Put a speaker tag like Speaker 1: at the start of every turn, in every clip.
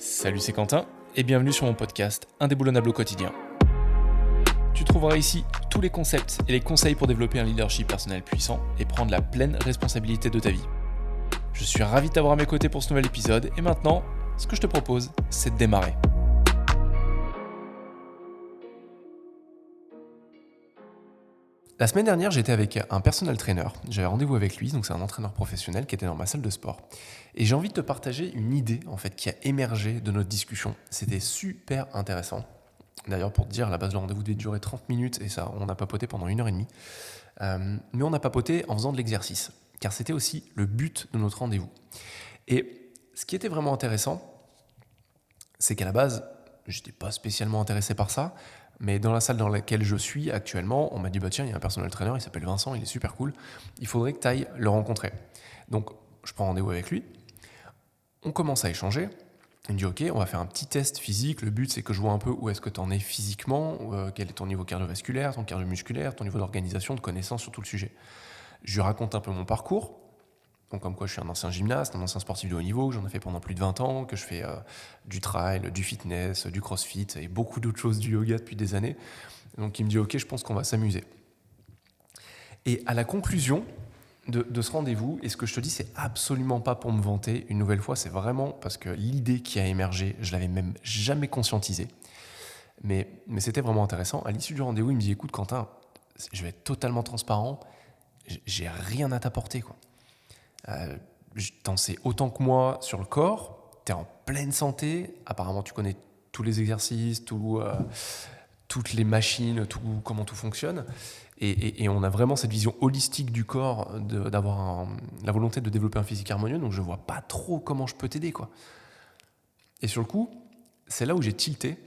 Speaker 1: Salut, c'est Quentin et bienvenue sur mon podcast Indéboulonnable au quotidien. Tu trouveras ici tous les concepts et les conseils pour développer un leadership personnel puissant et prendre la pleine responsabilité de ta vie. Je suis ravi de t'avoir à mes côtés pour ce nouvel épisode et maintenant, ce que je te propose, c'est de démarrer. La semaine dernière, j'étais avec un personal trainer. J'avais rendez-vous avec lui, donc c'est un entraîneur professionnel qui était dans ma salle de sport. Et j'ai envie de te partager une idée en fait qui a émergé de notre discussion. C'était super intéressant. D'ailleurs, pour te dire, à la base, le rendez-vous devait durer 30 minutes et ça, on a papoté pendant 1h30. Mais on a papoté en faisant de l'exercice, car c'était aussi le but de notre rendez-vous. Et ce qui était vraiment intéressant, c'est qu'à la base, je n'étais pas spécialement intéressé par ça, mais dans la salle dans laquelle je suis actuellement, on m'a dit bah tiens, il y a un personal trainer, il s'appelle Vincent, il est super cool, il faudrait que tu ailles le rencontrer. Donc je prends rendez-vous avec lui, on commence à échanger, il me dit ok, on va faire un petit test physique, le but c'est que je vois un peu où est-ce que tu en es physiquement, quel est ton niveau cardiovasculaire, ton cardio-musculaire, ton niveau d'organisation, de connaissance sur tout le sujet. Je lui raconte un peu mon parcours. Donc comme quoi je suis un ancien gymnaste, un ancien sportif de haut niveau, que j'en ai fait pendant plus de 20 ans, que je fais du trail, du fitness, du crossfit et beaucoup d'autres choses, du yoga depuis des années. Donc il me dit ok, je pense qu'on va s'amuser. Et à la conclusion de ce rendez-vous, et ce que je te dis, c'est absolument pas pour me vanter, une nouvelle fois, c'est vraiment parce que l'idée qui a émergé, je l'avais même jamais conscientisée. Mais c'était vraiment intéressant. À l'issue du rendez-vous, il me dit écoute Quentin, je vais être totalement transparent, j'ai rien à t'apporter quoi. T'en sais autant que moi sur le corps, t'es en pleine santé, apparemment tu connais tous les exercices, toutes les machines, comment tout fonctionne, et on a vraiment cette vision holistique du corps, d'avoir la volonté de développer un physique harmonieux, donc je vois pas trop comment je peux t'aider quoi. Et sur le coup, c'est là où j'ai tilté.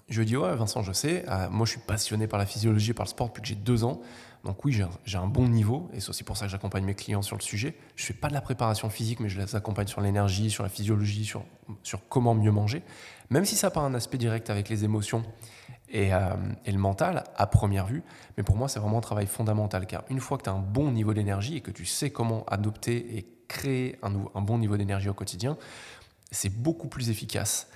Speaker 1: Je lui ai dit ouais Vincent, je sais, moi je suis passionné par la physiologie et par le sport depuis que j'ai 2 ans. Donc oui, j'ai un bon niveau, et c'est aussi pour ça que j'accompagne mes clients sur le sujet. Je ne fais pas de la préparation physique, mais je les accompagne sur l'énergie, sur la physiologie, sur comment mieux manger. Même si ça n'a pas un aspect direct avec les émotions et le mental, à première vue. Mais pour moi, c'est vraiment un travail fondamental, car une fois que tu as un bon niveau d'énergie et que tu sais comment adopter et créer un bon niveau d'énergie au quotidien, c'est beaucoup plus efficace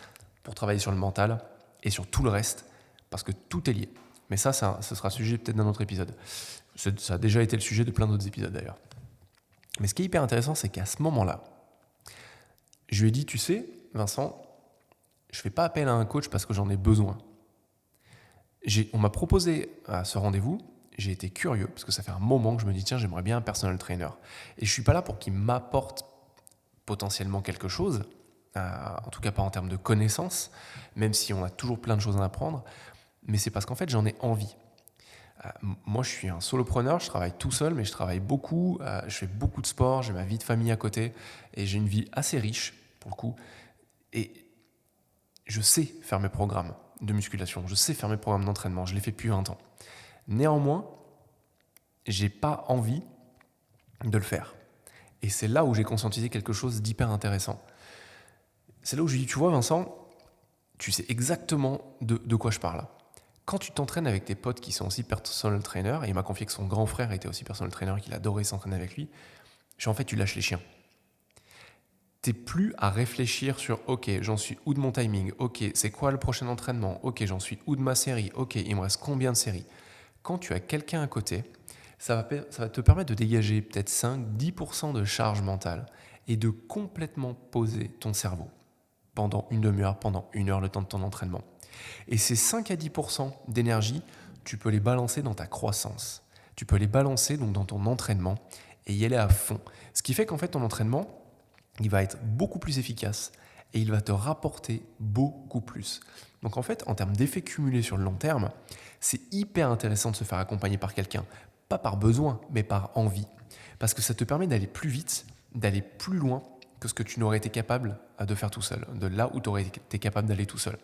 Speaker 1: pour travailler sur le mental et sur tout le reste, parce que tout est lié. Mais ça ce sera le sujet peut-être d'un autre épisode. Ça a déjà été le sujet de plein d'autres épisodes d'ailleurs. Mais ce qui est hyper intéressant, c'est qu'à ce moment-là, je lui ai dit, tu sais, Vincent, je ne fais pas appel à un coach parce que j'en ai besoin. On m'a proposé à ce rendez-vous, j'ai été curieux, parce que ça fait un moment que je me dis, tiens, j'aimerais bien un personal trainer. Et je ne suis pas là pour qu'il m'apporte potentiellement quelque chose, en tout cas pas en termes de connaissances, même si on a toujours plein de choses à apprendre, mais c'est parce qu'en fait, j'en ai envie. Moi, je suis un solopreneur, je travaille tout seul, mais je travaille beaucoup, je fais beaucoup de sport, j'ai ma vie de famille à côté, et j'ai une vie assez riche, pour le coup, et je sais faire mes programmes de musculation, je sais faire mes programmes d'entraînement, je les fais depuis 20 ans. Néanmoins, j'ai pas envie de le faire. Et c'est là où j'ai conscientisé quelque chose d'hyper intéressant. C'est là où je lui dis, tu vois Vincent, tu sais exactement de quoi je parle. Quand tu t'entraînes avec tes potes qui sont aussi personal trainer, et il m'a confié que son grand frère était aussi personal trainer, qu'il adorait s'entraîner avec lui, en fait, tu lâches les chiens. T'es plus à réfléchir sur « Ok, j'en suis où de mon timing ? Ok, c'est quoi le prochain entraînement ? Ok, j'en suis où de ma série ? Ok, il me reste combien de séries ?» Quand tu as quelqu'un à côté, ça va te permettre de dégager peut-être 5-10% de charge mentale et de complètement poser ton cerveau pendant une demi-heure, pendant 1 heure, le temps de ton entraînement. Et ces 5 à 10% d'énergie, tu peux les balancer dans ta croissance. Tu peux les balancer donc dans ton entraînement et y aller à fond. Ce qui fait qu'en fait, ton entraînement, il va être beaucoup plus efficace et il va te rapporter beaucoup plus. Donc en fait, en termes d'effets cumulés sur le long terme, c'est hyper intéressant de se faire accompagner par quelqu'un. Pas par besoin, mais par envie. Parce que ça te permet d'aller plus vite, d'aller plus loin que ce que tu n'aurais été capable de faire tout seul, de là où tu aurais été capable d'aller tout seul.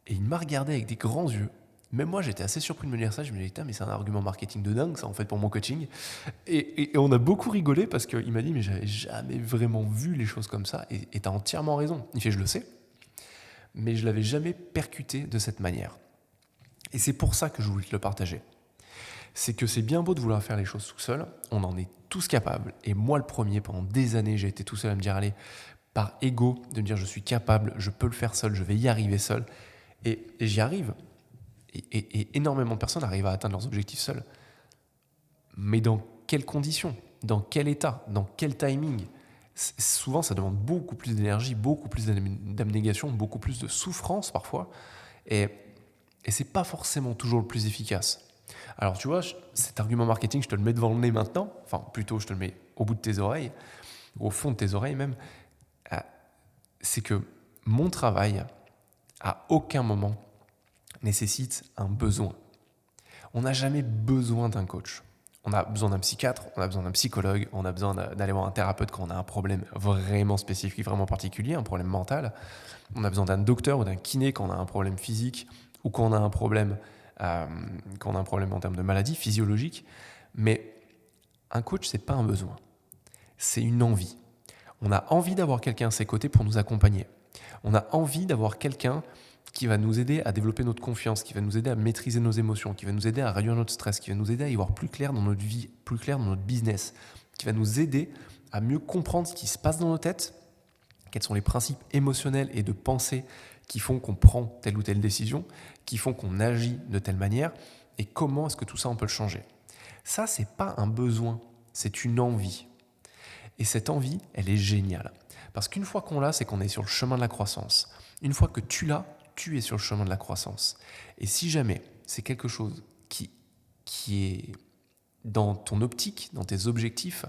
Speaker 1: Et il m'a regardé avec des grands yeux. Même moi, j'étais assez surpris de me dire ça. Je me disais, putain, mais c'est un argument marketing de dingue, ça, en fait, pour mon coaching. Et on a beaucoup rigolé parce qu'il m'a dit, mais j'avais jamais vraiment vu les choses comme ça. Et t'as entièrement raison. Il fait, je le sais. Mais je l'avais jamais percuté de cette manière. Et c'est pour ça que je voulais te le partager. C'est que c'est bien beau de vouloir faire les choses tout seul. On en est tous capables. Et moi, le premier, pendant des années, j'ai été tout seul à me dire, allez, par ego, de me dire je suis capable, je peux le faire seul, je vais y arriver seul. Et j'y arrive. Et énormément de personnes arrivent à atteindre leurs objectifs seuls. Mais dans quelles conditions ? Dans quel état ? Dans quel timing ? Souvent, ça demande beaucoup plus d'énergie, beaucoup plus d'abnégation, beaucoup plus de souffrance parfois. Et c'est pas forcément toujours le plus efficace. Alors tu vois, cet argument marketing, je te le mets devant le nez maintenant. Enfin, plutôt, je te le mets au bout de tes oreilles, au fond de tes oreilles même. C'est que mon travail, à aucun moment, nécessite un besoin. On n'a jamais besoin d'un coach. On a besoin d'un psychiatre, on a besoin d'un psychologue, on a besoin d'aller voir un thérapeute quand on a un problème vraiment spécifique, vraiment particulier, un problème mental. On a besoin d'un docteur ou d'un kiné quand on a un problème physique ou quand on a un problème, en termes de maladie physiologique. Mais un coach, c'est pas un besoin, c'est une envie. On a envie d'avoir quelqu'un à ses côtés pour nous accompagner. On a envie d'avoir quelqu'un qui va nous aider à développer notre confiance, qui va nous aider à maîtriser nos émotions, qui va nous aider à réduire notre stress, qui va nous aider à y voir plus clair dans notre vie, plus clair dans notre business, qui va nous aider à mieux comprendre ce qui se passe dans nos têtes, quels sont les principes émotionnels et de pensée qui font qu'on prend telle ou telle décision, qui font qu'on agit de telle manière, et comment est-ce que tout ça on peut le changer. Ça, c'est pas un besoin, c'est une envie. Et cette envie, elle est géniale. Parce qu'une fois qu'on l'a, c'est qu'on est sur le chemin de la croissance. Une fois que tu l'as, tu es sur le chemin de la croissance. Et si jamais c'est quelque chose qui est dans ton optique, dans tes objectifs,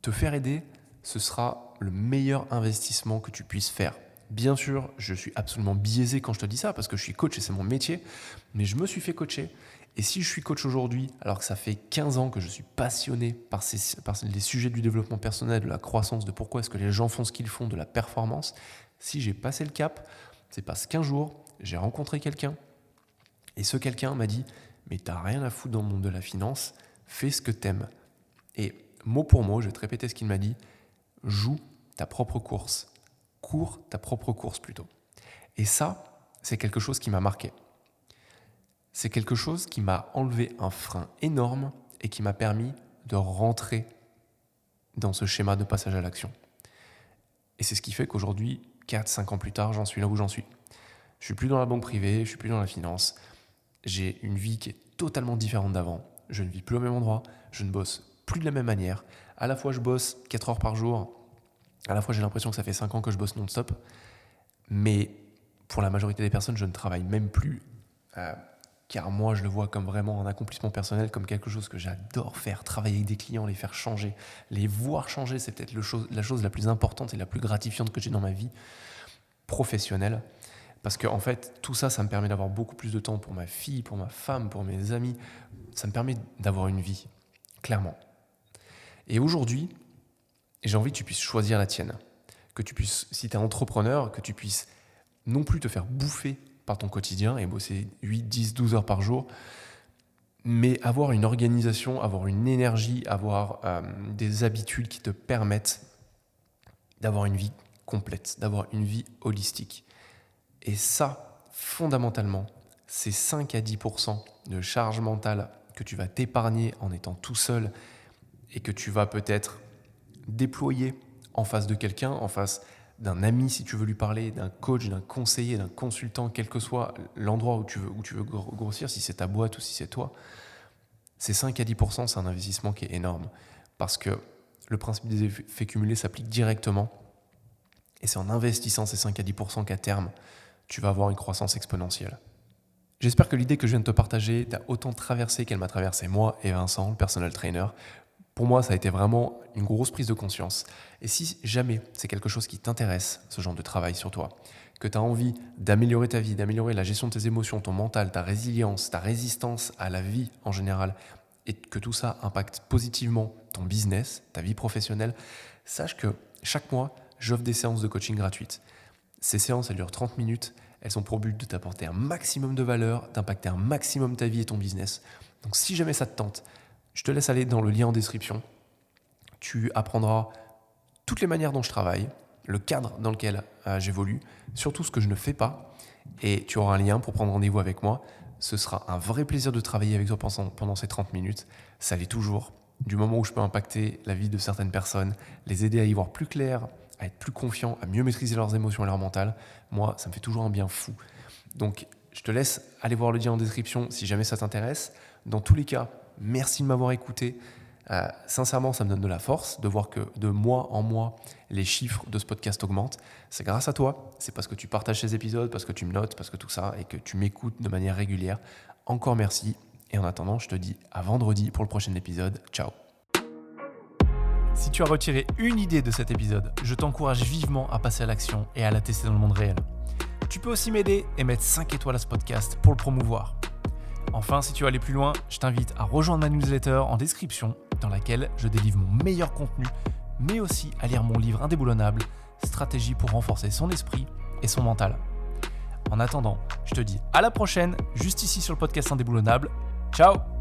Speaker 1: te faire aider, ce sera le meilleur investissement que tu puisses faire. Bien sûr, je suis absolument biaisé quand je te dis ça, parce que je suis coach et c'est mon métier, mais je me suis fait coacher. Et si je suis coach aujourd'hui, alors que ça fait 15 ans que je suis passionné par les sujets du développement personnel, de la croissance, de pourquoi est-ce que les gens font ce qu'ils font, de la performance, si j'ai passé le cap, c'est parce qu'un jour, j'ai rencontré quelqu'un et ce quelqu'un m'a dit « Mais t'as rien à foutre dans le monde de la finance, fais ce que t'aimes. » Et mot pour mot, je vais te répéter ce qu'il m'a dit « Joue ta propre course, cours ta propre course plutôt. » Et ça, c'est quelque chose qui m'a marqué. C'est quelque chose qui m'a enlevé un frein énorme et qui m'a permis de rentrer dans ce schéma de passage à l'action. Et c'est ce qui fait qu'aujourd'hui, 4-5 ans plus tard, j'en suis là où j'en suis. Je suis plus dans la banque privée, je suis plus dans la finance. J'ai une vie qui est totalement différente d'avant. Je ne vis plus au même endroit, je ne bosse plus de la même manière. À la fois, je bosse 4 heures par jour. À la fois, j'ai l'impression que ça fait 5 ans que je bosse non-stop. Mais pour la majorité des personnes, je ne travaille même plus. Car moi, je le vois comme vraiment un accomplissement personnel, comme quelque chose que j'adore faire, travailler avec des clients, les faire changer, les voir changer, c'est peut-être la chose la plus importante et la plus gratifiante que j'ai dans ma vie professionnelle. Parce que en fait, tout ça, ça me permet d'avoir beaucoup plus de temps pour ma fille, pour ma femme, pour mes amis. Ça me permet d'avoir une vie, clairement. Et aujourd'hui, j'ai envie que tu puisses choisir la tienne. Que tu puisses, si tu es entrepreneur, que tu puisses non plus te faire bouffer par ton quotidien et bosser 8, 10, 12 heures par jour, mais avoir une organisation, avoir une énergie, avoir des habitudes qui te permettent d'avoir une vie complète, d'avoir une vie holistique. Et ça, fondamentalement, c'est 5 à 10% de charge mentale que tu vas t'épargner en étant tout seul et que tu vas peut-être déployer en face de quelqu'un, en face d'un ami si tu veux lui parler, d'un coach, d'un conseiller, d'un consultant, quel que soit l'endroit où tu veux grossir, si c'est ta boîte ou si c'est toi, ces 5 à 10%, c'est un investissement qui est énorme. Parce que le principe des effets cumulés s'applique directement. Et c'est en investissant ces 5 à 10% qu'à terme, tu vas avoir une croissance exponentielle. J'espère que l'idée que je viens de te partager t'a autant traversé qu'elle m'a traversé moi et Vincent, le personal trainer. Pour moi, ça a été vraiment une grosse prise de conscience. Et si jamais c'est quelque chose qui t'intéresse, ce genre de travail sur toi, que tu as envie d'améliorer ta vie, d'améliorer la gestion de tes émotions, ton mental, ta résilience, ta résistance à la vie en général, et que tout ça impacte positivement ton business, ta vie professionnelle, sache que chaque mois, j'offre des séances de coaching gratuites. Ces séances, elles durent 30 minutes. Elles ont pour but de t'apporter un maximum de valeur, d'impacter un maximum ta vie et ton business. Donc si jamais ça te tente, je te laisse aller dans le lien en description. Tu apprendras toutes les manières dont je travaille, le cadre dans lequel j'évolue, surtout ce que je ne fais pas. Et tu auras un lien pour prendre rendez-vous avec moi. Ce sera un vrai plaisir de travailler avec toi pendant ces 30 minutes. Ça l'est toujours. Du moment où je peux impacter la vie de certaines personnes, les aider à y voir plus clair, à être plus confiants, à mieux maîtriser leurs émotions et leur mental, moi, ça me fait toujours un bien fou. Donc, je te laisse aller voir le lien en description si jamais ça t'intéresse. Dans tous les cas, merci de m'avoir écouté. Sincèrement, ça me donne de la force de voir que de mois en mois, les chiffres de ce podcast augmentent. C'est grâce à toi, c'est parce que tu partages ces épisodes, parce que tu me notes, parce que tout ça, et que tu m'écoutes de manière régulière. Encore merci. Et en attendant, je te dis à vendredi pour le prochain épisode. Ciao. Si tu as retiré une idée de cet épisode, je t'encourage vivement à passer à l'action et à la tester dans le monde réel. Tu peux aussi m'aider et mettre 5 étoiles à ce podcast pour le promouvoir. Enfin, si tu veux aller plus loin, je t'invite à rejoindre ma newsletter en description dans laquelle je délivre mon meilleur contenu, mais aussi à lire mon livre indéboulonnable, Stratégie pour renforcer son esprit et son mental. En attendant, je te dis à la prochaine, juste ici sur le podcast Indéboulonnable. Ciao!